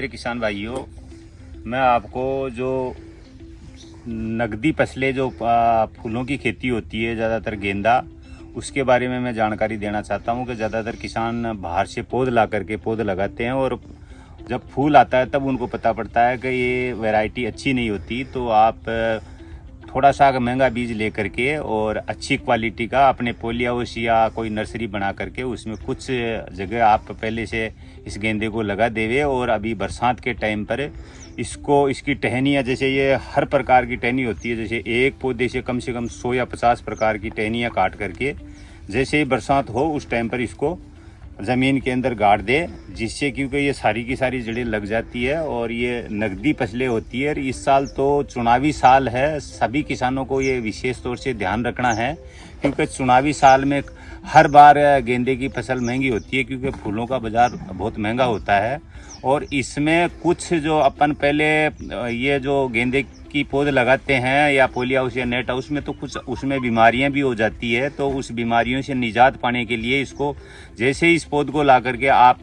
प्यारे किसान भाइयों, मैं आपको जो नकदी फसलें जो फूलों की खेती होती है, ज़्यादातर गेंदा, उसके बारे में मैं जानकारी देना चाहता हूँ कि ज़्यादातर किसान बाहर से पौध ला करके पौध लगाते हैं और जब फूल आता है तब उनको पता पड़ता है कि ये वैरायटी अच्छी नहीं होती। तो आप थोड़ा सा महंगा बीज ले करके और अच्छी क्वालिटी का अपने पोली हाउस या कोई नर्सरी बना करके उसमें कुछ जगह आप पहले से इस गेंदे को लगा देवे। और अभी बरसात के टाइम पर इसकी टहनियाँ, जैसे ये हर प्रकार की टहनी होती है, जैसे एक पौधे से कम 100 या 50 प्रकार की टहनियाँ काट करके जैसे ही बरसात हो उस टाइम पर इसको ज़मीन के अंदर गाड़ दे, जिससे क्योंकि ये सारी की सारी जड़ें लग जाती है और ये नकदी फसलें होती है। और इस साल तो चुनावी साल है, सभी किसानों को ये विशेष तौर से ध्यान रखना है, क्योंकि चुनावी साल में हर बार गेंदे की फसल महंगी होती है, क्योंकि फूलों का बाज़ार बहुत महंगा होता है। और इसमें कुछ जो अपन पहले ये जो गेंदे की पौध लगाते हैं या पोली हाउस या नेट हाउस में, तो कुछ उसमें बीमारियां भी हो जाती है। तो उस बीमारियों से निजात पाने के लिए इसको जैसे ही इस पौध को ला करके आप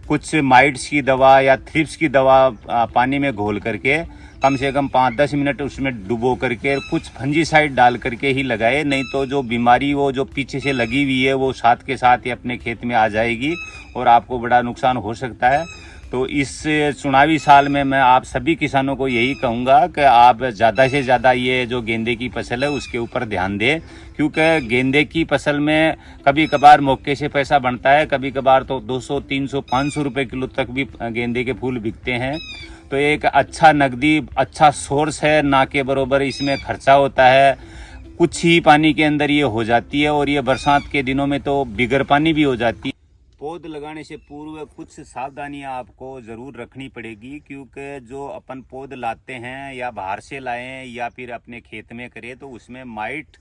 कुछ माइट्स की दवा या थ्रिप्स की दवा पानी में घोल करके कम से कम 5-10 मिनट उसमें डुबो करके कुछ फंजीसाइड डाल करके ही लगाए, नहीं तो जो बीमारी वो जो पीछे से लगी हुई है वो साथ के साथ ही अपने खेत में आ जाएगी और आपको बड़ा नुकसान हो सकता है। तो इस चुनावी साल में मैं आप सभी किसानों को यही कहूँगा कि आप ज़्यादा से ज़्यादा ये जो गेंदे की फसल है उसके ऊपर ध्यान दें, क्योंकि गेंदे की फसल में कभी कभार मौके से पैसा बनता है, कभी कभार तो 200, 300, 500 रुपये किलो तक भी गेंदे के फूल बिकते हैं। तो एक अच्छा नकदी अच्छा सोर्स है, ना के बराबर इसमें खर्चा होता है। कुछ ही पानी के अंदर ये हो जाती है और ये बरसात के दिनों में तो बिगर पानी भी हो जाती है। पौध लगाने से पूर्व कुछ सावधानियां आपको ज़रूर रखनी पड़ेगी, क्योंकि जो अपन पौध लाते हैं या बाहर से लाएं या फिर अपने खेत में करें तो उसमें माइट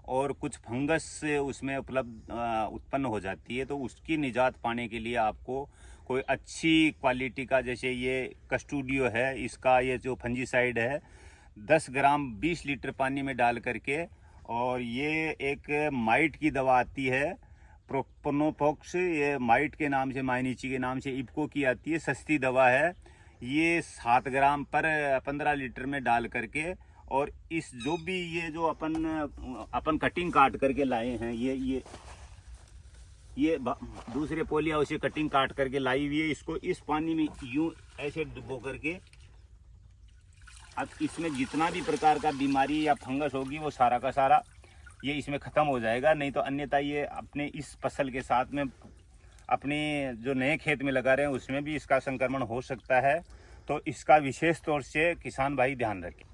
और कुछ फंगस उसमें उत्पन्न हो जाती है। तो उसकी निजात पाने के लिए आपको कोई अच्छी क्वालिटी का, जैसे ये कस्टूडियो है, इसका ये जो फंजीसाइड है 10 ग्राम 20 लीटर पानी में डाल करके, और ये एक माइट की दवा आती है प्रोपोनोफॉक्स, ये माइट के नाम से, माइनीची के नाम से इफ्को की आती है, सस्ती दवा है। ये 7 ग्राम पर 15 लीटर में डाल करके, और इस जो भी ये जो अपन कटिंग काट करके लाए हैं, ये दूसरे पोली हाउस से कटिंग काट करके लाई हुई है, इसको इस पानी में यूं ऐसे डुबो करके, अब इसमें जितना भी प्रकार का बीमारी या फंगस होगी वो सारा का सारा ये इसमें ख़त्म हो जाएगा। नहीं तो अन्यथा ये अपने इस फसल के साथ में अपने जो नए खेत में लगा रहे हैं उसमें भी इसका संक्रमण हो सकता है। तो इसका विशेष तौर से किसान भाई ध्यान रखें।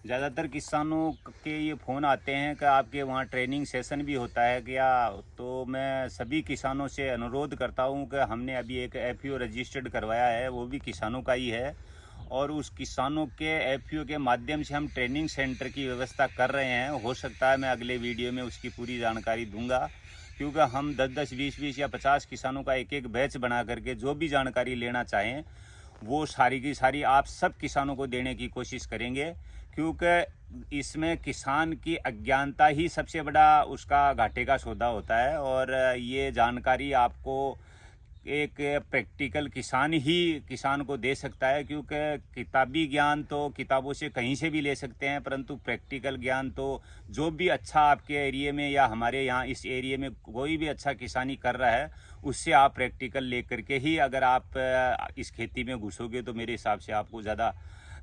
ज़्यादातर किसानों के ये फ़ोन आते हैं कि आपके वहाँ ट्रेनिंग सेशन भी होता है क्या? तो मैं सभी किसानों से अनुरोध करता हूँ कि हमने अभी एक एफपीओ रजिस्टर्ड करवाया है, वो भी किसानों का ही है, और उस किसानों के एफपीओ के माध्यम से हम ट्रेनिंग सेंटर की व्यवस्था कर रहे हैं। हो सकता है मैं अगले वीडियो में उसकी पूरी जानकारी दूंगा, क्योंकि हम 10-10, 20-20 या 50 किसानों का एक बैच बना करके जो भी जानकारी लेना चाहें वो सारी की सारी आप सब किसानों को देने की कोशिश करेंगे, क्योंकि इसमें किसान की अज्ञानता ही सबसे बड़ा उसका घाटे का सौदा होता है। और ये जानकारी आपको एक प्रैक्टिकल किसान ही किसान को दे सकता है, क्योंकि किताबी ज्ञान तो किताबों से कहीं से भी ले सकते हैं, परंतु प्रैक्टिकल ज्ञान तो जो भी अच्छा आपके एरिया में या हमारे यहाँ इस एरिया में कोई भी अच्छा किसानी कर रहा है उससे आप प्रैक्टिकल ले करके ही अगर आप इस खेती में घुसोगे तो मेरे हिसाब से आपको ज़्यादा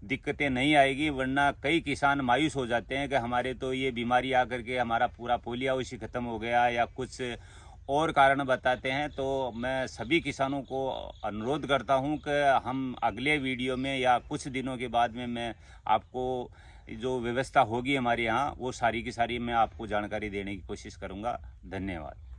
दिक्कतें नहीं आएगी। वरना कई किसान मायूस हो जाते हैं कि हमारे तो ये बीमारी आकर के हमारा पूरा पोली हाउस ही ख़त्म हो गया या कुछ और कारण बताते हैं। तो मैं सभी किसानों को अनुरोध करता हूं कि हम अगले वीडियो में या कुछ दिनों के बाद में मैं आपको जो व्यवस्था होगी हमारे यहाँ वो सारी की सारी मैं आपको जानकारी देने की कोशिश करूंगा। धन्यवाद।